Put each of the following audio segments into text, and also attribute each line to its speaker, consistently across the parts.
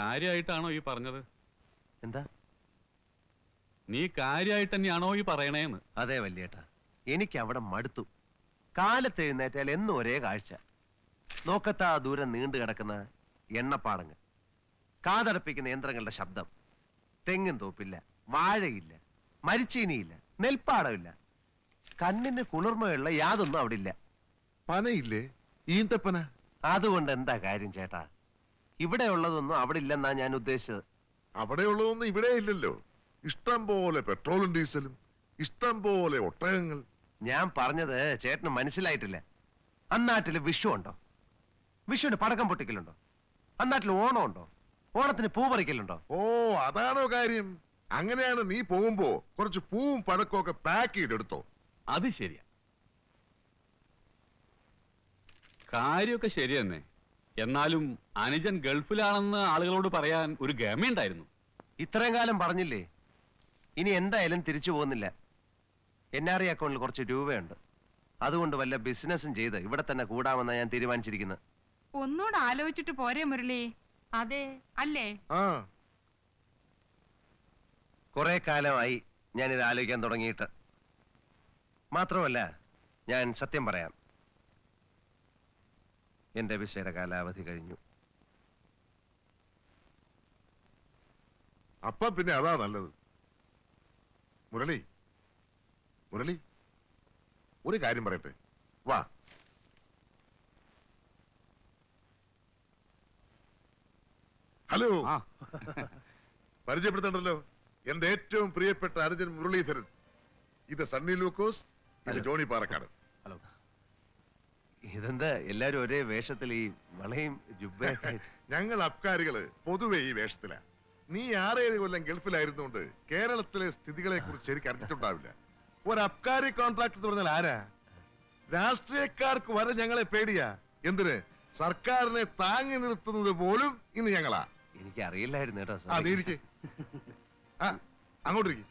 Speaker 1: കാര്യമായിട്ടാണോ ഈ പറഞ്ഞത്?
Speaker 2: എന്താ?
Speaker 1: നീ കാര്യമായിട്ട് തന്നെയാണോ ഈ പറയണേന്ന്?
Speaker 2: അതെ വല്യേട്ടാ, എനിക്ക് അവിടെ മടുത്തു. കാലത്ത് എഴുന്നേറ്റാൽ എന്നും ഒരേ കാഴ്ച. നോക്കത്താ ദൂരം നീണ്ടു കിടക്കുന്ന എണ്ണപ്പാടങ്ങൾ, കാതടപ്പിക്കുന്ന യന്ത്രങ്ങളുടെ ശബ്ദം, തെങ്ങും തോപ്പില്ല, വാഴയില്ല, മരിച്ചീനിയില്ല, നെൽപ്പാടമില്ല, കണ്ണിന് കുളിർമയുള്ള യാതൊന്നും അവിടെ ഇല്ല.
Speaker 3: പനയില്ലേ? ഈന്തപ്പന.
Speaker 2: അതുകൊണ്ട് എന്താ കാര്യം ചേട്ടാ? ഇവിടെ ഉള്ളതൊന്നും അവിടെ ഇല്ലെന്നാ ഞാൻ ഉദ്ദേശിച്ചത്.
Speaker 3: അവിടെ ഉള്ളതൊന്നും ഇവിടെ ഇല്ലല്ലോ. ഇഷ്ടം പോലെ പെട്രോളും ഡീസലും, ഇഷ്ടം പോലെ ഒട്ടകങ്ങൾ.
Speaker 2: ഞാൻ പറഞ്ഞത് ചേട്ടന് മനസ്സിലായിട്ടില്ല. അന്നാട്ടില് വിഷു ഉണ്ടോ? വിഷുവിന് പടക്കം പൊട്ടിക്കലുണ്ടോ? അന്നാട്ടിൽ ഓണം ഉണ്ടോ? ഓണത്തിന് പൂ പറിക്കലുണ്ടോ?
Speaker 3: ഓ, അതാണോ കാര്യം? അങ്ങനെയാണ് നീ പോകുമ്പോ കുറച്ച് പൂവും പഴക്കവും ഒക്കെ പാക്ക് ചെയ്തെടുത്തോ.
Speaker 1: അത് ശരിയാ, കാര്യമൊക്കെ ശരി തന്നെ. എന്നാലും അനുജൻ ഗൾഫിലാണെന്ന് ആളുകളോട് പറയാൻ ഒരു ഗമയുണ്ടായിരുന്നു.
Speaker 2: ഇത്രയും കാലം പറഞ്ഞില്ലേ? ഇനി എന്തായാലും തിരിച്ചു പോകുന്നില്ല. NRI അക്കൗണ്ടിൽ കുറച്ച് രൂപയുണ്ട്. അതുകൊണ്ട് വല്ല ബിസിനസ്സും ചെയ്ത് ഇവിടെ തന്നെ കൂടാമെന്നാ ഞാൻ തീരുമാനിച്ചിരിക്കുന്നത്.
Speaker 4: ഒന്നുകൂടെ ആലോചിച്ചിട്ട് പോരെ മുരളി? അതെ അല്ലേ?
Speaker 3: ആ,
Speaker 2: കുറെ കാലമായി ഞാനിത് ആലോചിക്കാൻ തുടങ്ങിയിട്ട്. മാത്രമല്ല, ഞാൻ സത്യം പറയാം, എന്റെ വിസയുടെ കാലാവധി കഴിഞ്ഞു.
Speaker 3: അപ്പൊ പിന്നെ അതാ നല്ലത്. മുരളി, മുരളി, ഒരു കാര്യം പറയട്ടെ, വാ. ഹലോ, പരിചയപ്പെടുത്തണ്ടല്ലോ, എന്റെ ഏറ്റവും പ്രിയപ്പെട്ട അനുജൻ മുരളീധരൻ. ഇത് സണ്ണി ലൂക്കോസ്, ഇത് ജോണി പാറക്കാട്.
Speaker 2: ഹലോ. ഇതെന്താ എല്ലാരും ഒരേ വേഷത്തിൽ, ഈ വളയും ജുബ്ബയൊക്കെ?
Speaker 3: ഞങ്ങൾ അബ്കാരികള് പൊതുവെ ഈ വേഷത്തിലാ. നീ 6-7 കൊല്ലം ഗൾഫിലായിരുന്നുകൊണ്ട് കേരളത്തിലെ സ്ഥിതികളെ കുറിച്ച് ശരിക്കും അറിഞ്ഞിട്ടുണ്ടാവില്ല. ഒരു അബ്കാരി കോൺട്രാക്ട് എന്ന് പറഞ്ഞാൽ ആരാ? രാഷ്ട്രീയക്കാർക്ക് വരെ ഞങ്ങളെ പേടിയാ. എന്തിന്? സർക്കാരിനെ താങ്ങി നിർത്തുന്നത് പോലും ഇന്ന് ഞങ്ങളാ.
Speaker 2: എനിക്ക് അറിയില്ലായിരുന്നു കേട്ടോ.
Speaker 3: ആ, നീ ഇരിക്കെ. ആ, അങ്ങോട്ടിരിക്കും.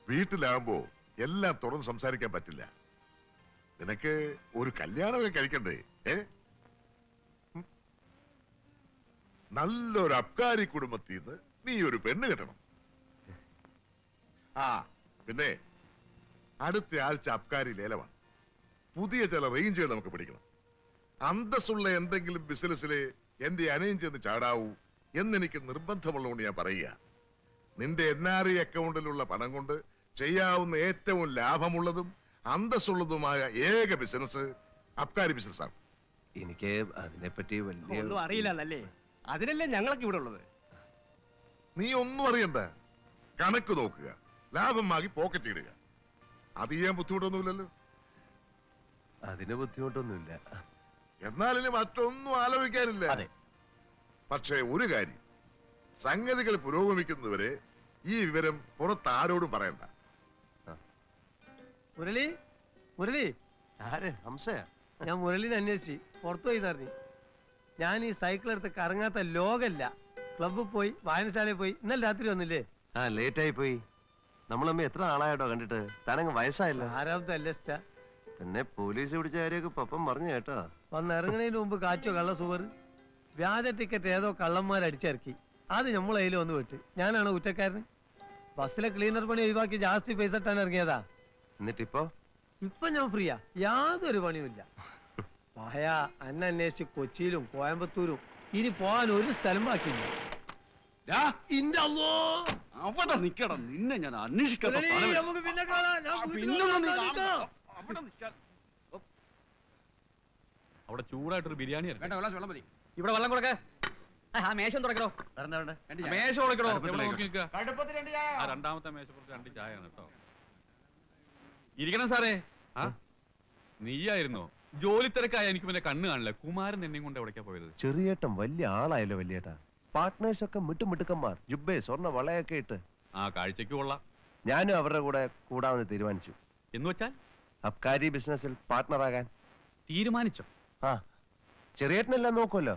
Speaker 3: വീട്ടിലാകുമ്പോ എല്ലാം തുറന്ന് സംസാരിക്കാൻ പറ്റില്ല. നിനക്ക് ഒരു കല്യാണമൊക്കെ കഴിക്കണ്ടേ? നല്ലൊരു അബ്കാരി കുടുംബത്തിൽ നിന്ന് നീ ഒരു പെണ്ണ് കെട്ടണം. ആ, പിന്നെ അടുത്ത ആഴ്ച അബ്കാരി ലേലമാണ്. പുതിയ ചില റേഞ്ചുകൾ നമുക്ക് പിടിക്കണം. അന്തസ്സുള്ള എന്തെങ്കിലും ബിസിനസ്സിലെ എന്റെ അനയം ചെന്ന് ചാടാവൂ എന്നെനിക്ക് നിർബന്ധമുള്ളതുകൊണ്ട് ഞാൻ പറയുക. നിന്റെ NRI അക്കൗണ്ടിലുള്ള പണം കൊണ്ട് ചെയ്യാവുന്ന ഏറ്റവും ലാഭമുള്ളതും അന്തസ്സുള്ളതുമായ ഏക ബിസിനസ് അബ്കാരി ബിസിനസ്സാണ്.
Speaker 2: എനിക്ക് അതിനെപ്പറ്റി വലിയ
Speaker 5: ഒന്നും അറിയില്ലല്ലേ. അതിനല്ലേ ഞങ്ങളൊക്കെ ഇവിടെ ഉള്ളത്.
Speaker 3: നീ ഒന്നും അറിയണ്ട, കണക്ക് നോക്കുക, ലാഭം വാങ്ങി പോക്കറ്റ് ഇടുക. അത് ചെയ്യാൻ ബുദ്ധിമുട്ടൊന്നുമില്ലല്ലോ.
Speaker 2: അതിന് ബുദ്ധിമുട്ടൊന്നുമില്ല.
Speaker 3: എന്നാലും മറ്റൊന്നും ആലോചിക്കാനില്ല. പക്ഷേ ഒരു കാര്യം, സംഗതികൾ പുരോഗമിക്കുന്നതുവരെ ഈ വിവരം പുറത്ത് ആരോടും പറയണ്ട.
Speaker 5: മുരളി, മുരളി,
Speaker 2: ആര്? ഹംസയാ?
Speaker 5: ഞാൻ മുരളിനെ അന്വേഷിച്ച് പുറത്തു പോയി തറഞ്ഞു. ഞാൻ ഈ സൈക്കിൾ എടുത്ത് കറങ്ങാത്ത ലോകല്ല. ക്ലബ്ബിൽ പോയി, വായനശാലയിൽ പോയി. ഇന്നലെ രാത്രി വന്നില്ലേ?
Speaker 2: ആ, ലേറ്റ് ആയി പോയി. നമ്മളമ്മ എത്ര ആളായിട്ടോ കണ്ടിട്ട്. താനങ്ങ് വയസ്സായല്ലോ.
Speaker 5: ആരാമത്തെ അല്ലസ്റ്റ.
Speaker 2: പിന്നെ പോലീസ് പിടിച്ച കാര്യമൊക്കെ പപ്പം പറഞ്ഞു കേട്ടോ.
Speaker 5: വന്ന് ഇറങ്ങണതിന് മുമ്പ് കാച്ചോ കള്ള സുവർ. വ്യാജ ടിക്കറ്റ് ഏതോ കള്ളന്മാർ അടിച്ചിറക്കി. അത് നമ്മളെ കയ്യിൽ വന്ന് വിട്ട്. ഞാനാണ് കുറ്റക്കാരൻ. ബസ്സിലെ ക്ലീനർ പണി ഒഴിവാക്കി ജാസ്തി പൈസ ഇട്ടാൻ ഇറങ്ങിയതാ.
Speaker 2: എന്നിട്ടിപ്പോ?
Speaker 5: ഇപ്പൊ ഞാൻ ഫ്രീയാ, യാതൊരു പണിയുമില്ല. പായ അന്വേഷിച്ച് കൊച്ചിയിലും കോയമ്പത്തൂരും ഇനി പോകാൻ ഒരു സ്ഥലം ബാക്കിയില്ല.
Speaker 1: അവിടെ നിക്കണം, നിന്നെ ഞാൻ അന്വേഷിക്കാം.
Speaker 5: നമുക്ക് പിന്നെ കാണാം.
Speaker 1: അവിടെ ചൂടായിട്ടൊരു ബിരിയാണി
Speaker 5: വെള്ളം മതി. ഇവിടെ വെള്ളം കൊടുക്ക. മേശം തുറക്കണോ?
Speaker 1: മേശ കൊടുക്കണോ? രണ്ടാമത്തെ മേശപ്പുറത്ത് 2 ചായയാണ് കേട്ടോ. ഇരിക്കണം സാറേ. ആ, നീയായിരുന്നോ? ജോലി തിരക്കായ എനിക്ക് പിന്നെ കണ്ണ് കാണില്ല. കുമാരൻ എന്നെയും കൊണ്ട് എവിടേക്കാ പോയത്?
Speaker 2: ചെറിയേട്ടൻ വലിയ ആളായല്ലോ വല്യേട്ടാ. പാർട്ട്നേഴ്സ് ഒക്കെ മിട്ടുമിട്ടുക്കന്മാർ, ജുബ്ബേ സ്വർണ്ണ വളയൊക്കെ ഇട്ട്.
Speaker 1: ആ, കാഴ്ചക്ക് കൊള്ളാം.
Speaker 2: ഞാനും അവരുടെ കൂടെ കൂടാമെന്ന് തീരുമാനിച്ചു.
Speaker 1: എന്ന് വെച്ചാൽ
Speaker 2: അബ്കാരി ബിസിനസ്സിൽ പാർട്ട്ണറാകാൻ
Speaker 1: തീരുമാനിച്ചോ?
Speaker 2: ആ, ചെറിയേട്ടനെല്ലാം നോക്കുമല്ലോ.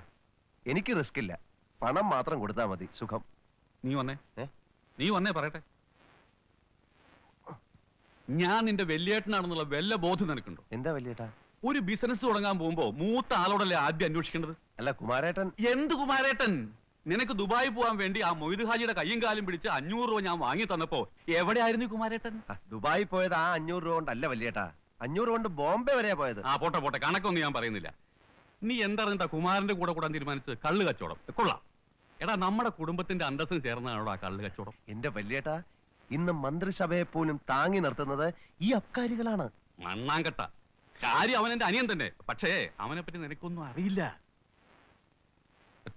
Speaker 2: എനിക്ക് റിസ്ക് ഇല്ല, പണം മാത്രം കൊടുത്താൽ മതി. സുഖം.
Speaker 1: നീ വന്നേ പറയട്ടെ. ഞാൻ നിന്റെ വലിയേട്ടനാണെന്നുള്ള വല്ല ബോധം നിനക്കുണ്ടോ?
Speaker 2: എന്താ വല്യേട്ടാ?
Speaker 1: ഒരു ബിസിനസ് തുടങ്ങാൻ പോകുമ്പോ മൂത്ത ആളോടല്ലേ ആദ്യം അന്വേഷിക്കേണ്ടത്?
Speaker 2: അല്ല കുമാരേട്ടൻ.
Speaker 1: എന്ത് കുമാരേട്ടൻ? നിനക്ക് ദുബായി പോകാൻ വേണ്ടി ആ മൊയ്ത് ഹാജിയുടെ കയ്യും കാലും പിടിച്ച് 500 രൂപ ഞാൻ വാങ്ങി തന്നപ്പോ എവിടെയായിരുന്നു ഈ കുമാരേട്ടൻ?
Speaker 2: ദുബായി പോയത് ആ 500 രൂപ കൊണ്ടല്ല വല്യേട്ടാ, 500 കൊണ്ട് ബോംബെ വരെയാ പോയത്.
Speaker 1: ആ പോട്ടെ പോട്ടെ, കണക്കൊന്നും ഞാൻ പറയുന്നില്ല. നീ എന്താ കുമാരന്റെ കൂടെ കൂടാൻ തീരുമാനിച്ചത്? കള്ള് കച്ചവടം. കൊള്ളാം. എടാ, നമ്മുടെ കുടുംബത്തിന്റെ അന്തസ്സിന് ചേർന്നതാണോ ആ കള്ള് കച്ചവടം?
Speaker 2: എന്റെ വല്യേട്ടാ, ഇന്ന് മന്ത്രിസഭയെ പോലും താങ്ങി നിർത്തുന്നത് ഈ അബ്കാരികളാണ്.
Speaker 1: മണ്ണാങ്കട്ട കാര്യം. അവൻ എന്റെ അനിയൻ തന്നെ. പക്ഷേ അവനെ പറ്റി നിനക്കൊന്നും അറിയില്ല.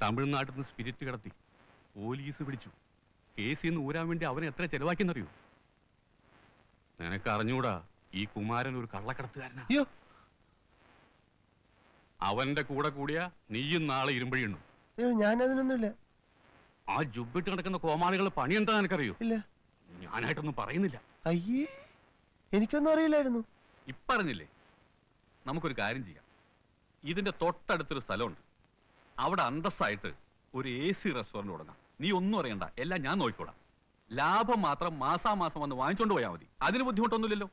Speaker 1: തമിഴ്നാട്ടിൽ നിന്ന് സ്പിരിറ്റ് കടത്തി പോലീസ് പിടിച്ചു. കേസിൽ നിന്ന് ഊരാൻ വേണ്ടി അവനെ എത്ര ചെലവാക്കിയെന്നറിയൂ? നിനക്ക് അറിഞ്ഞൂടാ, ഈ കുമാരൻ ഒരു കള്ളക്കടത്തുകാരനാ.
Speaker 2: അയ്യോ,
Speaker 1: അവന്റെ കൂടെ കൂടിയ നീയും നാളെ ഇരുമ്പഴിയുന്നു.
Speaker 2: ഞാനതിനൊന്നുമില്ല.
Speaker 1: ആ ജുബിട്ട് കിടക്കുന്ന കോമാളികൾ പണി എന്താ നിനക്കറിയൂ?
Speaker 2: ഇല്ല.
Speaker 1: ഞാനായിട്ടൊന്നും പറയുന്നില്ല.
Speaker 2: അയ്യേ, എനിക്കൊന്നും അറിയില്ലായിരുന്നു.
Speaker 1: ഇപ്പറഞ്ഞില്ലേ, നമുക്കൊരു കാര്യം ചെയ്യാം. ഇതിന്റെ തൊട്ടടുത്തൊരു സ്ഥലമുണ്ട്. അവിടെ അന്തസ്സായിട്ട് ഒരു AC റെസ്റ്റോറന്റ് തുടങ്ങാം. നീ ഒന്നും അറിയണ്ട, എല്ലാം ഞാൻ നോക്കിക്കോളാം. ലാഭം മാത്രം മാസാമാസം വന്ന് വാങ്ങിച്ചോണ്ട് പോയാൽ മതി. അതിന് ബുദ്ധിമുട്ടൊന്നുമില്ലല്ലോ.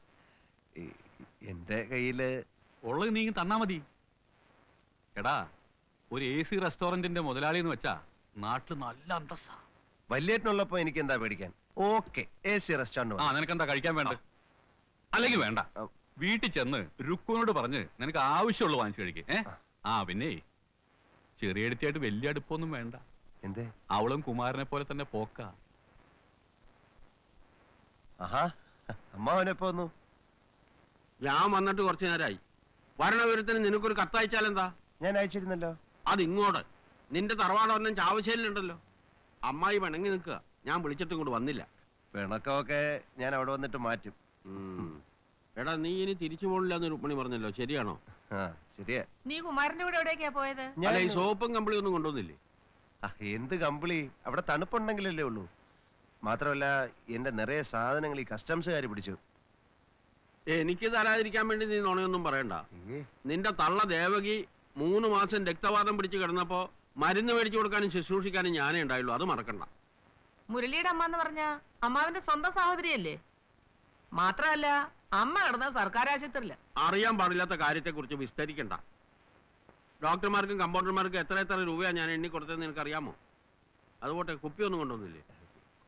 Speaker 2: എന്റെ കയ്യില്
Speaker 1: ഉള്ളത് നീ തന്നാ മതി. എടാ, ഒരു AC റെസ്റ്റോറന്റിന്റെ മുതലാളി എന്ന് വെച്ചാ നാട്ടിൽ നല്ല അന്തസ്സാ.
Speaker 2: വല്യേട്ടനുള്ളപ്പോ എനിക്ക് എന്താ പേടിക്കാൻ? Okay, AC restaurant.
Speaker 1: ആ, നിനക്കെന്താ കഴിക്കാൻ വേണ്ട? അല്ലെങ്കിൽ വേണ്ട, വീട്ടിൽ ചെന്ന് രുക്കുവിനോട് പറഞ്ഞ് നിനക്ക് ആവശ്യമുള്ള വാങ്ങിച്ചു കഴിക്കേ. ആ പിന്നെ ചെറിയ അടുത്തായിട്ട് വലിയ അടുപ്പൊന്നും വേണ്ട.
Speaker 2: എന്തേ?
Speaker 1: അവളും കുമാരനെ പോലെ തന്നെ പോക്ക.
Speaker 2: ആഹാ, അമ്മാവനെപ്പോ വന്നു?
Speaker 6: ഞാൻ വന്നിട്ട് കുറച്ചു നേരമായി. വരണവിവരത്തിന് നിനക്കൊരു കത്തയച്ചാലെന്താ?
Speaker 2: ഞാൻ അയച്ചിരുന്നല്ലോ.
Speaker 6: അതിങ്ങോട്ട് നിന്റെ തറവാടൊന്നും ചാവശ്ശേരിലുണ്ടല്ലോ. അമ്മായി പിണങ്ങി നിൽക്കുക. ഞാൻ വിളിച്ചിട്ടും കൂടെ വന്നില്ല.
Speaker 2: പിണക്കമൊക്കെ ഞാൻ അവിടെ വന്നിട്ട് മാറ്റും.
Speaker 6: എടാ, നീ ഇനി തിരിച്ചു പോണില്ല എന്ന് രുക്മിണി പറഞ്ഞല്ലോ, ശരിയാണോ?
Speaker 2: ആ, ശരിയാ.
Speaker 4: നീ കുമാരന്റെ കൂടെ എവിടേക്കാ പോയത്?
Speaker 6: അല്ല, ഈ സോപ്പും കമ്പിളി ഒന്നും കൊണ്ടുവന്നില്ലേ?
Speaker 2: എന്ത് കമ്പിളി? അവിടെ തണുപ്പുണ്ടെങ്കിലല്ലേ ഉള്ളൂ. മാത്രമല്ല എന്റെ നിറയെ സാധനങ്ങൾ ഈ കസ്റ്റംസുകാർ പിടിച്ചു.
Speaker 6: എനിക്ക് തരാതിരിക്കാൻ വേണ്ടി നീ നുണയൊന്നും പറയണ്ട. നിന്റെ തള്ള ദേവകി 3 മാസം രക്തവാദം പിടിച്ച് കിടന്നപ്പോ മരുന്ന് മേടിച്ചു കൊടുക്കാനും ശുശ്രൂഷിക്കാനും ഞാനേ ഉണ്ടായുള്ളൂ. അത് മറക്കണ്ട.
Speaker 7: മുരളിയുടെ അമ്മ എന്ന് പറഞ്ഞ അമ്മാവിന്റെ സ്വന്തം സഹോദരിയല്ലേ? മാത്രമല്ല, അമ്മ കിടന്ന സർക്കാർ ആശുപത്രിയില്ല.
Speaker 6: അറിയാൻ പാടില്ലാത്ത കാര്യത്തെ കുറിച്ച് വിസ്തരിക്കണ്ട. ഡോക്ടർമാർക്കും കമ്പൗണ്ടർമാർക്കും എത്ര രൂപയാണ് ഞാൻ എണ്ണി കൊടുത്തതെന്ന് നിനക്കറിയാമോ? അതുപോട്ടെ, കുപ്പിയൊന്നും കൊണ്ടുവന്നില്ലേ?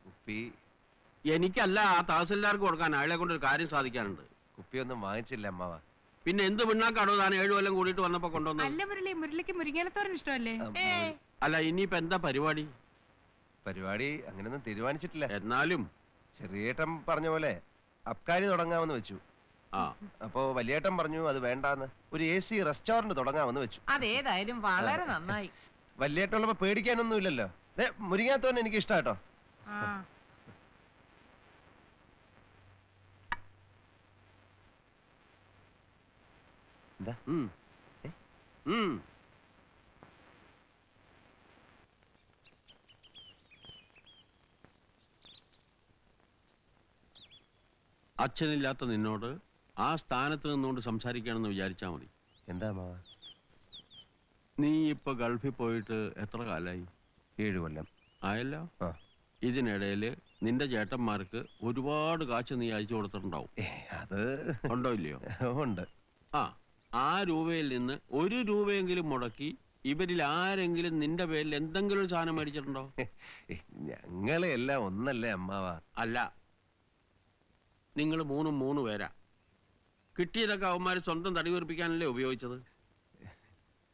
Speaker 2: കുപ്പി
Speaker 6: എനിക്കല്ല, ആ തഹസിൽദാർക്ക് കൊടുക്കാൻ. അയാളെ കൊണ്ട് ഒരു കാര്യം സാധിക്കാനുണ്ട്.
Speaker 2: കുപ്പിയൊന്നും വാങ്ങിച്ചില്ല അമ്മാവ.
Speaker 6: പിന്നെ എന്ത് പിണ്ണാക്കാടോ താൻ 7 കൊല്ലം കൂടിയിട്ട് വന്നപ്പോ കൊണ്ടുവന്നത്?
Speaker 4: അല്ല മുരളി, മുരളിക്ക് മുരിങ്ങാലത്തോരൻ ഇഷ്ടമല്ലേ?
Speaker 6: അല്ല, ഇനിയിപ്പോ എന്താ പരിപാടി?
Speaker 2: പരിപാടി അങ്ങനെയൊന്നും തീരുമാനിച്ചിട്ടില്ല.
Speaker 6: എന്നാലും
Speaker 2: ചെറിയേട്ടൻ പറഞ്ഞ പോലെ അബ്കാരി തുടങ്ങാമെന്ന് വെച്ചു.
Speaker 6: ആ,
Speaker 2: അപ്പോ വലിയേട്ടൻ പറഞ്ഞു അത് വേണ്ടാന്ന്, ഒരു AC റെസ്റ്റോറന്റ് തുടങ്ങാമെന്ന് വെച്ചു.
Speaker 7: അതേതായാലും വളരെ നന്നായി.
Speaker 2: വലിയേട്ടുള്ളപ്പോ പേടിക്കാനൊന്നും ഇല്ലല്ലോ. മുരിങ്ങാത്തോന്നെ എനിക്ക് ഇഷ്ടാട്ടോ.
Speaker 4: ആ,
Speaker 2: എന്താ?
Speaker 6: അച്ഛനില്ലാത്ത നിന്നോട് ആ സ്ഥാനത്ത് നിന്നുകൊണ്ട് സംസാരിക്കുകയാണെന്ന് വിചാരിച്ചാ മതി.
Speaker 2: എന്താ അമ്മാവ?
Speaker 6: നീ ഇപ്പൊ ഗൾഫിൽ പോയിട്ട് എത്ര കാലായി?
Speaker 2: 7 കൊല്ലം
Speaker 6: ആയല്ലോ.
Speaker 2: ആ.
Speaker 6: ഇതിനിടയില് നിന്റെ ചേട്ടന്മാർക്ക് ഒരുപാട് കാശ് നീ അയച്ചു കൊടുത്തിട്ടുണ്ടാവും.
Speaker 2: അത്
Speaker 6: ഉണ്ടോ ഇല്ലയോ?
Speaker 2: ഉണ്ട്.
Speaker 6: ആ രൂപയിൽ നിന്ന് 1 രൂപയെങ്കിലും മുടക്കി ഇവരിൽ ആരെങ്കിലും നിന്റെ പേരിൽ എന്തെങ്കിലും ഒരു സാധനം മേടിച്ചിട്ടുണ്ടോ?
Speaker 2: ഞങ്ങളെ എല്ലാം ഒന്നല്ലേ അമ്മാവ?
Speaker 6: അല്ല, നിങ്ങൾ 3 പേരാ. കിട്ടിയതൊക്കെ അവന്മാര് സ്വന്തം തടി വീർപ്പിക്കാനല്ലേ ഉപയോഗിച്ചത്.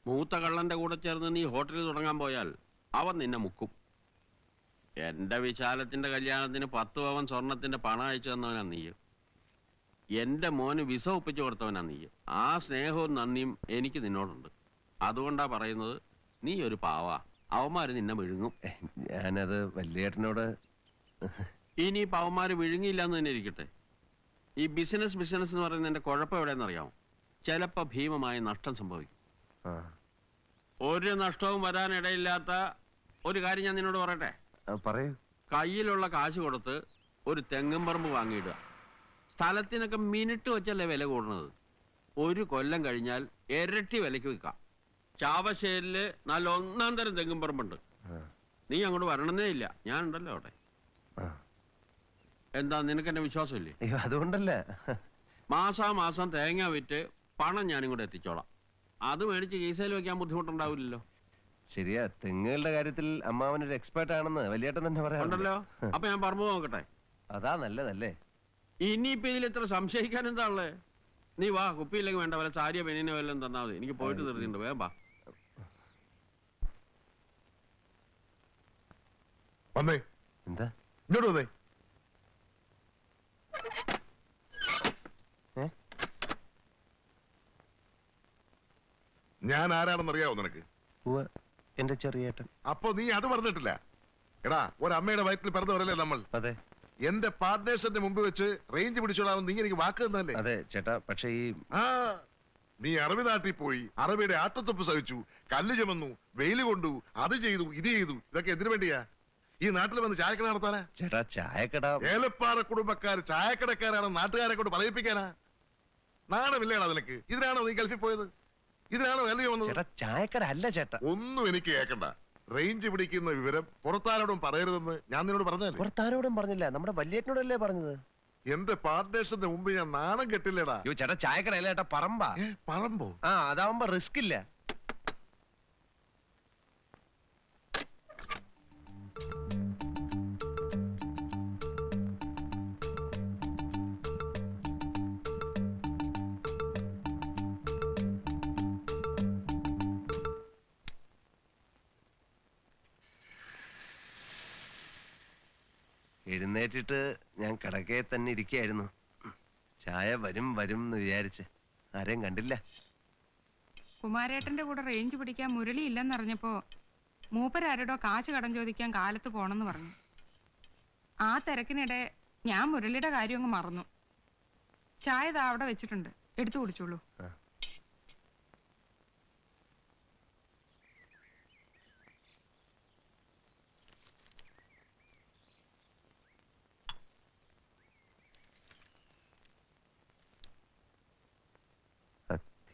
Speaker 6: മൂത്ത കള്ളന്റെ കൂടെ ചേർന്ന് നീ ഹോട്ടലിൽ തുടങ്ങാൻ പോയാൽ അവൻ നിന്നെ മുക്കും. എന്റെ വിശാലത്തിന്റെ കല്യാണത്തിന് 10 പവൻ സ്വർണത്തിന്റെ പണം അയച്ചു തന്നവനാ നീ. എന്റെ മോന് വിസ ഒപ്പിച്ചു കൊടുത്തവനാ നീ. ആ സ്നേഹവും നന്ദിയും എനിക്ക് നിന്നോടുണ്ട്. അതുകൊണ്ടാ പറയുന്നത്, നീ ഒരു പാവാ. അവന്മാര് നിന്നെ വിഴുങ്ങും.
Speaker 2: ഞാനത് വലിയേട്ടനോട്.
Speaker 6: ഇനി അവന്മാര് വിഴുങ്ങിയില്ല എന്ന് തന്നെ ഇരിക്കട്ടെ. ഈ ബിസിനസ് എന്ന് പറയുന്നതിന്റെ കുഴപ്പം എവിടെയെന്ന് അറിയാമോ? ചിലപ്പോ ഭീമമായ നഷ്ടം സംഭവിക്കും. ഒരു നഷ്ടവും വരാനിടയില്ലാത്ത ഒരു കാര്യം ഞാൻ നിന്നോട് പറയട്ടെ.
Speaker 2: പറയൂ.
Speaker 6: കയ്യിലുള്ള കാശ് കൊടുത്ത് ഒരു തെങ്ങും പറമ്പ് വാങ്ങിയിടുക. സ്ഥലത്തിനൊക്കെ മിനിറ്റ് വെച്ചല്ലേ വില കൂടുന്നത്. 1 കൊല്ലം കഴിഞ്ഞാൽ ഇരട്ടി വിലയ്ക്ക് വിൽക്കാം. ചാവശ്ശേരില് നല്ല 1-ാം തരം തെങ്ങും പറമ്പുണ്ട്. നീ അങ്ങോട്ട് വരണമെന്നേ ഇല്ല, ഞാനുണ്ടല്ലോ അവിടെ. എന്താ, നിനക്ക് എന്നെ വിശ്വാസമില്ലേ?
Speaker 2: അതുകൊണ്ടല്ല.
Speaker 6: മാസാമാസം തേങ്ങ വിറ്റ് പണം ഞാനും കൂടെ എത്തിച്ചോളാം. അത് മേടിച്ച് കീസയിൽ വെക്കാൻ ബുദ്ധിമുട്ടുണ്ടാവില്ലല്ലോ.
Speaker 2: ശരിയാ, തെങ്ങുകളുടെ കാര്യത്തിൽ അമ്മാവനൊരു എക്സ്പേർട്ട് ആണെന്ന് വലിയേട്ടൻ തന്നെ
Speaker 6: ഉണ്ടല്ലോ.
Speaker 2: പറയാറുണ്ടല്ലോ.
Speaker 6: അപ്പൊ ഞാൻ പറമ്പ് നോക്കട്ടെ.
Speaker 2: അതാ നല്ലതല്ലേ.
Speaker 6: ഇനിയിപ്പോ ഇതിൽ എത്ര സംശയിക്കാൻ എന്താ ഉള്ളേ? നീ വാ, കുപ്പിയില്ലെങ്കിൽ വേണ്ട, വല്ല സാരിയോ പെണ്ണിനോ വല്ലതും തന്നാ മതി. എനിക്ക് പോയിട്ട് തീർത്തിട്ടുണ്ട്. വേഗം വാ.
Speaker 3: വന്നേ,
Speaker 2: എന്താ?
Speaker 3: ഇങ്ങോട്ട് വന്നേ.
Speaker 2: ഏ?
Speaker 3: ഞാൻ ആരാണെന്ന് അറിയാവോ നിനക്ക്?
Speaker 2: ഉവ്വ്, എന്റെ ചെറിയേട്ടൻ.
Speaker 3: അപ്പൊ നീ അത് പറഞ്ഞിട്ടില്ല. എടാ, ഒരമ്മയുടെ വയറ്റിൽ പിറന്നവരല്ലേ നമ്മൾ.
Speaker 2: അതെ
Speaker 3: എന്റെ പാർട്ട്നേഴ്സിന്റെ മുമ്പ് വെച്ച് റേഞ്ച് പിടിച്ചോളാം നീ എനിക്ക് വാക്ക് തന്നല്ലേ.
Speaker 2: അതെ ചേട്ടാ, പക്ഷെ ഈ
Speaker 3: ആ, നീ അറബി നാട്ടിൽ പോയി അറബിയുടെ ആട്ടത്തൊപ്പ് സഹിച്ചു, കല്ല് ചുമന്നു, വെയിൽ കൊണ്ടു, അത് ചെയ്തു, ഇത് ചെയ്തു. ഇതൊക്കെ എന്തിനു വേണ്ടിയാ? ഈ നാട്ടിൽ വന്ന് ചായക്കട നടത്താനാ?
Speaker 2: ചേട്ടാ ചായക്കട.
Speaker 3: ഏലപ്പാറ കുടുംബക്കാർ ചായക്കടക്കാരാണ് നാട്ടുകാരെ കൊണ്ട് പറയിപ്പിക്കാനാ? നാണമില്ലേടാ നിനക്ക്? ഇതിനാണോ നീ ഗൾഫിൽ പോയത്? ഇതിനാണോ കല്ല് വന്നത്?
Speaker 2: ചേട്ടാ ചായക്കട അല്ല ചേട്ടാ.
Speaker 3: ഒന്നും എനിക്ക് കേൾക്കണ്ട. റേഞ്ച് പിടിക്കുന്ന വിവരം പുറത്താരോടും പറയരുതെന്ന് ഞാൻ നിന്നോട് പറഞ്ഞാലേ.
Speaker 2: പുറത്താരോടും പറഞ്ഞില്ല, നമ്മുടെ വല്യേട്ടനോടല്ലേ പറഞ്ഞത്.
Speaker 3: എന്റെ പാർട്ട്നേഴ്സിന്റെ മുമ്പ് ഞാൻ നാണം കെട്ടില്ലേടാ.
Speaker 2: അയ്യോ ചേട്ടാ, ചായക്കട അല്ല ചേട്ടാ, പറമ്പാ.
Speaker 3: പറമ്പോ?
Speaker 2: ആ, അതാവുമ്പോ റിസ്ക് ഇല്ല. എഴുന്നേറ്റിട്ട് ഞാൻ കിടക്കയെ തന്നെ ഇരിക്കുകയായിരുന്നു. ചായ വരും വരും എന്ന് വിചാരിച്ച് ആരെയും കണ്ടില്ല.
Speaker 4: കുമാരേട്ടന്റെ കൂടെ റേഞ്ച് പിടിക്കാൻ മുരളി ഇല്ലെന്നറിഞ്ഞപ്പോ മൂപ്പരാരോടോ കാശ് കടം ചോദിക്കാൻ കാലത്ത് പോണെന്ന് പറഞ്ഞു. ആ തിരക്കിനിടെ ഞാൻ മുരളിയുടെ കാര്യം അങ്ങ് മറന്നു. ചായ ദാ അവിടെ വെച്ചിട്ടുണ്ട്, എടുത്തു കുടിച്ചോളൂ.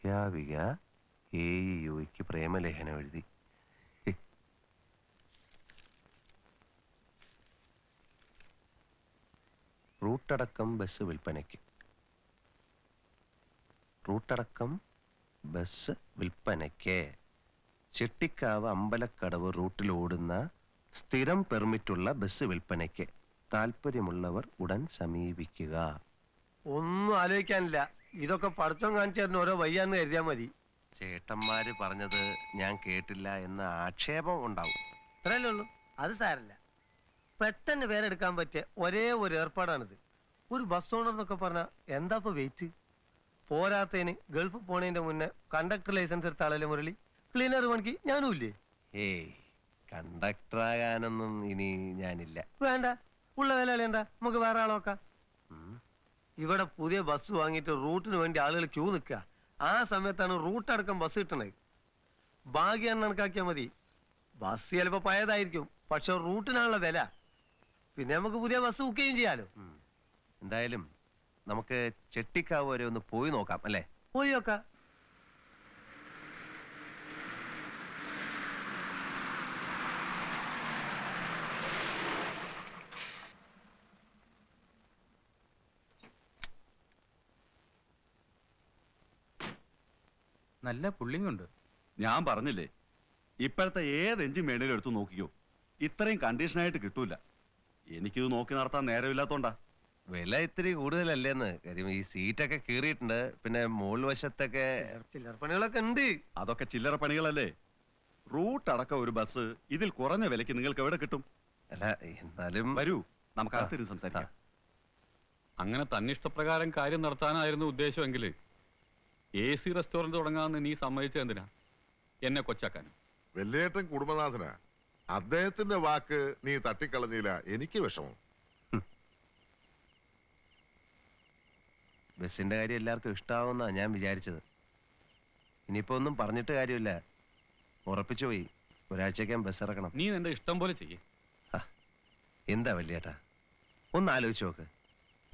Speaker 2: അധ്യാപിക AEUക്ക് പ്രേമലേഖനം എഴുതി. റൂട്ടടക്കം ബസ് വിൽപ്പനയ്ക്ക്. റൂട്ടടക്കം ബസ് വിൽപ്പനയ്ക്ക്. ചെട്ടിക്കാവ് അമ്പലക്കടവ് റൂട്ടിൽ ഓടുന്ന സ്ഥിരം പെർമിറ്റുള്ള ബസ് വിൽപ്പനയ്ക്ക്. താല്പര്യമുള്ളവർ ഉടൻ സമീപിക്കുക.
Speaker 5: ഒന്നും ആലോചിക്കാനില്ല. ഇതൊക്കെ പടച്ചോൻ കാണിച്ചു തരുന്ന ഓരോ വയ്യാന്ന് കരുതിയാ മതി.
Speaker 2: ചേട്ടന്മാര് പറഞ്ഞത് ഞാൻ കേട്ടില്ല എന്ന ആക്ഷേപം ഉണ്ടാവും.
Speaker 5: ഇത്രയല്ലേ ഉള്ളൂ, അത് സാരല്ല. പെട്ടെന്ന് പേരെടുക്കാൻ പറ്റിയ ഒരേ ഒരു ഏർപ്പാടാണിത്. ഒരു ബസ് ഓണർ എന്നൊക്കെ പറഞ്ഞാൽ എന്താ ഇപ്പൊ വെയിറ്റ്? പോരാത്തതിന് ഗൾഫ് പോണതിന്റെ മുന്നേ കണ്ടക്ടർ ലൈസൻസ് എടുത്ത ആളല്ലേ മുരളി? ക്ലീനർ പണിക്ക് ഞാനും ഇല്ലേ?
Speaker 2: ഏയ്, കണ്ടക്ടറാകാനൊന്നും ഇനി ഞാനില്ല.
Speaker 5: വേണ്ട, ഉള്ള വില കളയണ്ട, നമുക്ക് വേറെ ആളെ നോക്കാം. ഇവിടെ പുതിയ ബസ് വാങ്ങിയിട്ട് റൂട്ടിന് വേണ്ടി ആളുകൾ ക്യൂ നിൽക്കുക. ആ സമയത്താണ് റൂട്ട് അടക്കം ബസ് കിട്ടണത്. ഭാഗ്യം കണക്കാക്കിയാൽ മതി. ബസ് ചിലപ്പോ പഴയതായിരിക്കും, പക്ഷെ റൂട്ടിനാണുള്ള വില. പിന്നെ നമുക്ക് പുതിയ ബസ് ബുക്ക് ചെയ്യും ചെയ്യാലോ.
Speaker 2: എന്തായാലും നമുക്ക് ചെട്ടിക്കാവ് വരെ ഒന്ന് പോയി നോക്കാം അല്ലേ?
Speaker 5: പോയി നോക്കാം.
Speaker 1: നല്ല പുള്ളിങ് ഉണ്ട്. ഞാൻ പറഞ്ഞില്ലേ, ഇപ്പോഴത്തെ ഏത് എഞ്ചിൻ വേണേലും എടുത്ത് നോക്കിക്കോ, ഇത്രയും കണ്ടീഷനായിട്ട് കിട്ടൂല. എനിക്കിത് നോക്കി നടത്താൻ നേരമില്ലാത്തോണ്ടാ.
Speaker 2: വില ഇത്തിരി കൂടുതലല്ലേന്ന്. കാര്യം ഈ സീറ്റൊക്കെ കീറിയിട്ടുണ്ട്. പിന്നെ മോൾ വശത്തൊക്കെ
Speaker 5: ചില്ലറ പണികളൊക്കെ ഉണ്ട്.
Speaker 1: അതൊക്കെ ചില്ലറ പണികളല്ലേ. റൂട്ട് അടക്കം ഒരു ബസ് ഇതിൽ കുറഞ്ഞ വിലക്ക് നിങ്ങൾക്ക് എവിടെ കിട്ടും?
Speaker 2: അല്ല, എന്നാലും
Speaker 1: വരൂ, നമുക്ക് അകത്തിരുന്ന് സംസാരിക്കാം. അങ്ങനെ തന്നിഷ്ടപ്രകാരം കാര്യം നടത്താനായിരുന്നു ഉദ്ദേശമെങ്കിൽ AC റെസ്റ്റോറന്റ് തുടങ്ങാമെന്ന് നീ സമ്മതിച്ചത് എന്തിനാ? എന്നെ കൊച്ചാക്കാനും.
Speaker 3: വെല്ലേട്ടൻ കുടുംബനാഥനാ. അദ്ദേഹത്തിന്റെ വാക്ക് നീ തട്ടിക്കളഞ്ഞില്ല, എനിക്ക് വിഷമം.
Speaker 2: ബസ്സിന്റെ കാര്യം എല്ലാവർക്കും ഇഷ്ടാവുന്നാ ഞാൻ വിചാരിച്ചത്. ഇനിയിപ്പോ ഒന്നും പറഞ്ഞിട്ട് കാര്യമില്ല. ഉറപ്പിച്ചു പോയി, ഒരാഴ്ചയ്ക്കാൻ ബസ് ഇറക്കണം.
Speaker 1: നീ നിന്റെ ഇഷ്ടം പോലെ ചെയ്യേ.
Speaker 2: എന്താ വല്യേട്ടാ, ഒന്ന് ആലോചിച്ച് നോക്ക്.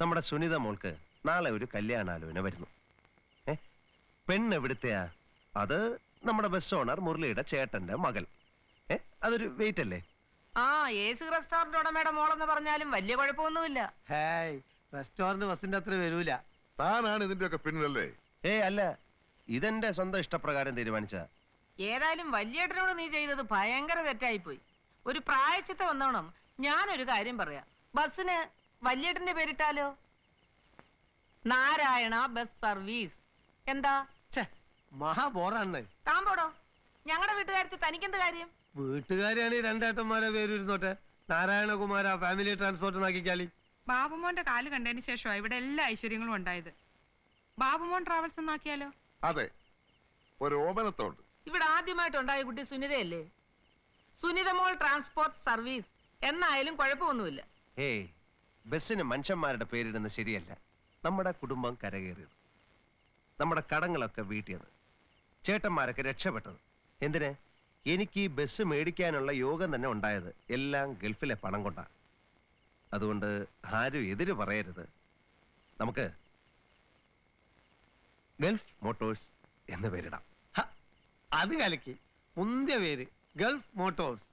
Speaker 2: നമ്മുടെ സുനിത മോൾക്ക് നാളെ ഒരു കല്യാണാലോചന വരുന്നു. പെണ്ണ് എവിടുത്തെയാ? അത് നമ്മുടെ ബസ് ഓണർ മുരളിയുടെ ചേട്ടന്റെ മകൾ. അതൊരു വെയിറ്റ് അല്ലേ?
Speaker 7: ആ, AC റെസ്റ്റോറന്റ് ഉടമയുടെ മോളെന്ന് പറഞ്ഞാലും വലിയ കുഴപ്പമൊന്നുമില്ല.
Speaker 5: ഹായ്, റെസ്റ്റോറന്റ് ബസിന്റെ അത്ര വരൂല.
Speaker 3: താനാണ് ഇതിന്റെ ഒക്കെ പിന്നിലല്ലേ?
Speaker 2: അല്ല, ഇതെന്റെ സ്വന്തം ഇഷ്ടപ്രകാരം തീരുമാനിച്ച.
Speaker 7: ഏതായാലും വല്യേട്ടനോട് നീ ചെയ്തത് ഭയങ്കര തെറ്റായിപ്പോയി. ഒരു പ്രായച്ചിത്ത വന്നോണം ഞാനൊരു കാര്യം പറയാം. ബസ്സിന് വല്യേട്ടന്റെ പേരിട്ടാലോ? Narayana bus service. എന്താ?
Speaker 5: മഹാ ബോറാണ്.
Speaker 7: താൻ പോടോ. ഞങ്ങളുടെ വീട്ടുകാരത്തി തനിക്കെന്ത് കാര്യം?
Speaker 5: വീട്ടുകാരെയാണ് ഈ രണ്ടേട്ടന്മാരെ പേര് ഇരുന്നോട്ടെ. നാരായണകുമാര ഫാമിലി ട്രാൻസ്പോർട്ട് നാക്കിക്കാലി.
Speaker 4: ബാബുമോന്റെ കാല് കണ്ടതിന് ശേഷമാണ് ഇവിടെ എല്ലാ ഐശ്വര്യങ്ങളും ഉണ്ടായത്. ബാബുമോൻ ട്രാവൽസ് എന്നാക്കിയാലോ?
Speaker 3: അതെ, ഒരു ഓമനത്തോണ്ട്.
Speaker 7: ഇവിടെ ആദ്യമായിട്ടുണ്ടായ കുട്ടി സുനിതയല്ലേ? സുനിത മോൾ ട്രാൻസ്പോർട്ട് സർവീസ് എന്നായാലും കുഴപ്പമൊന്നുമില്ല.
Speaker 2: ഏയ്, ബസ്സിന് മനുഷ്യന്മാരുടെ പേരിടുന്നത് ശരിയല്ല. നമ്മുടെ കുടുംബം കരകയറിയത്, നമ്മുടെ കടങ്ങളൊക്കെ വീട്ടിയത്, ചേട്ടന്മാരൊക്കെ രക്ഷപ്പെട്ടത്. എന്തിന്? എനിക്ക് ഈ ബസ് മേടിക്കാനുള്ള യോഗം തന്നെ ഉണ്ടായത് എല്ലാം ഗൾഫിലെ പണം കൊണ്ടാണ്. അതുകൊണ്ട് ആരും എതിര് പറയരുത്. നമുക്ക് ഗൾഫ് മോട്ടോഴ്സ് എന്ന് പേരിടാം.
Speaker 5: അത് കലക്കി. മുന്തിയ പേര് ഗൾഫ് മോട്ടോഴ്സ്.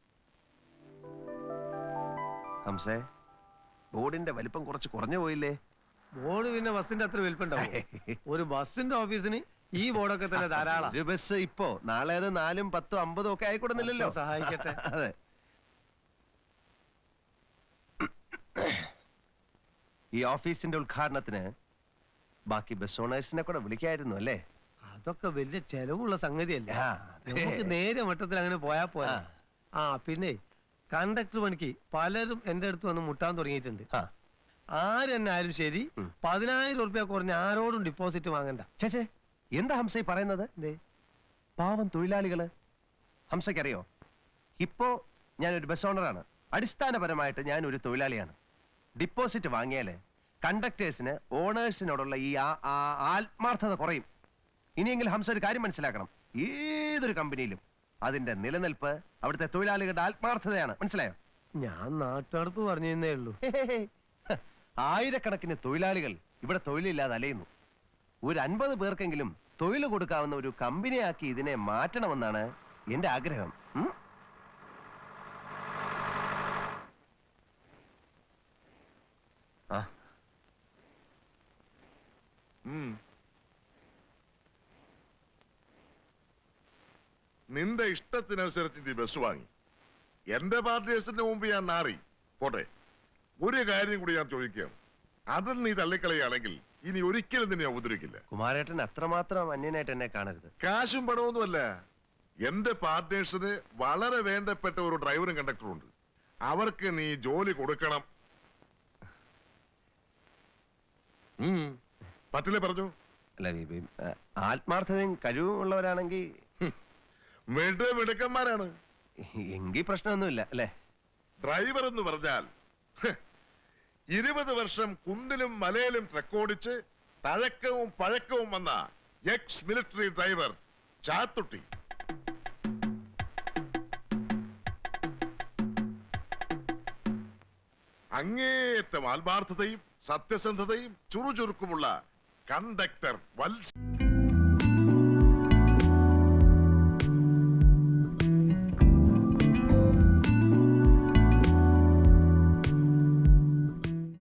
Speaker 2: ഹംസേ, ബോർഡിന്റെ വലിപ്പം കുറച്ച് കുറഞ്ഞു പോയില്ലേ?
Speaker 5: ബോർഡ് പിന്നെ ബസ്സിന്റെ അത്ര വലിപ്പുണ്ടാവും. ഒരു ബസ്സിന്റെ ഓഫീസിന് ഈ ബോർഡൊക്കെ തന്നെ ധാരാളം.
Speaker 2: ഒരു ബസ് ഇപ്പോ നാളെ അത് 4, 10, 50 ഒക്കെ ആയിക്കൊടുന്നില്ലല്ലോ.
Speaker 5: സഹായിക്കട്ടെ.
Speaker 2: അതെ. ഈ ഓഫീസിന്റെ ഉദ്ഘാടനത്തിന് ബാക്കി ബസ് ഓണേഴ്സിനെ കൂടെ വിളിക്കായിരുന്നു അല്ലേ?
Speaker 5: അതൊക്കെ വലിയ ചെലവുള്ള സംഗതിയല്ലേ.
Speaker 2: ആ, അതെ.
Speaker 5: നമുക്ക് നേരെ മട്ടത്തിൽ അങ്ങനെ പോയാ പോരാ. ആ പിന്നെ കണ്ടക്ടർ പണിക്ക് പലരും എന്റെ അടുത്ത് വന്ന് മുട്ടാൻ തുടങ്ങിയിട്ടുണ്ട്.
Speaker 2: ആ.
Speaker 5: ആരെന്നെ ആയാലും ശരി 10,000 ഉറുപ്പ്യ കുറഞ്ഞ ആരോടും ഡിപ്പോസിറ്റ് വാങ്ങണ്ട.
Speaker 2: ചേച്ചേ, എന്താ ഹംസ ഈ പറയുന്നത്? പാവം തൊഴിലാളികള്. ഹംസയ്ക്കറിയോ, ഇപ്പോ ഞാനൊരു ബസ് ഓണറാണ്. അടിസ്ഥാനപരമായിട്ട് ഞാൻ ഒരു തൊഴിലാളിയാണ്. ഡിപ്പോസിറ്റ് വാങ്ങിയാല് കണ്ടക്ടേഴ്സിന് ഓണേഴ്സിനോടുള്ള ഈ ആത്മാർത്ഥത കുറയും. ഇനിയെങ്കിലും ഹംസ ഒരു കാര്യം മനസ്സിലാക്കണം. ഏതൊരു കമ്പനിയിലും അതിന്റെ നിലനിൽപ്പ് അവിടുത്തെ തൊഴിലാളികളുടെ ആത്മാർത്ഥതയാണ്. മനസ്സിലായോ?
Speaker 5: ഞാൻ നാട്ടടപ്പ് പറഞ്ഞേ ഉള്ളൂ.
Speaker 2: ആയിരക്കണക്കിന് തൊഴിലാളികൾ ഇവിടെ തൊഴിലില്ലാതെ അലയുന്നു. ഒരു 50 പേർക്കെങ്കിലും തൊഴിൽ കൊടുക്കാവുന്ന ഒരു കമ്പനിയാക്കി ഇതിനെ മാറ്റണമെന്നാണ് എന്റെ ആഗ്രഹം.
Speaker 3: നിന്റെ ഇഷ്ടത്തിനനുസരിച്ച് നീ ബസ് വാങ്ങി. എന്റെ പാർട്ടിയേഴ്സിന്റെ മുമ്പ് ഞാൻ നാറി പോട്ടെ. ഒരു കാര്യം കൂടി ഞാൻ ചോദിക്കുകയാണ്. അതിൽ നീ തള്ളിക്കളയാണെങ്കിൽ ഇനി ഒരിക്കലും നിന്നെ ഉപദ്രവിക്കില്ല.
Speaker 2: കുമാരേട്ടൻ അത്രമാത്രം അന്യനായിട്ട് എന്നെ കാണരുത്.
Speaker 3: കാശും പണമൊന്നുമല്ല. എന്റെ പാർട്ട്നേഴ്സിന് വളരെ വേണ്ടപ്പെട്ട ഒരു ഡ്രൈവറും കണ്ടക്ടറും ഉണ്ട്. അവർക്ക് നീ ജോലി കൊടുക്കണം. പറ്റില്ലേ പറഞ്ഞു?
Speaker 2: അല്ല, ആത്മാർത്ഥതയും കഴിവും ഉള്ളവരാണെങ്കിൽ
Speaker 3: മിടുക്കന്മാരാണ്.
Speaker 2: എങ്കിൽ പ്രശ്നമൊന്നുമില്ല അല്ലേ?
Speaker 3: ഡ്രൈവർ എന്ന് പറഞ്ഞാൽ 20 വർഷം കുന്നിലും മലയിലും ട്രക്കോടിച്ച് തഴക്കവും പഴക്കവും വന്ന എക്സ് മിലിറ്ററി ഡ്രൈവർ ചാത്തുട്ടി. അങ്ങേയറ്റം ആത്മാർത്ഥതയും സത്യസന്ധതയും ചുറുചുറുക്കുമുള്ള കണ്ടക്ടർ വത്സ.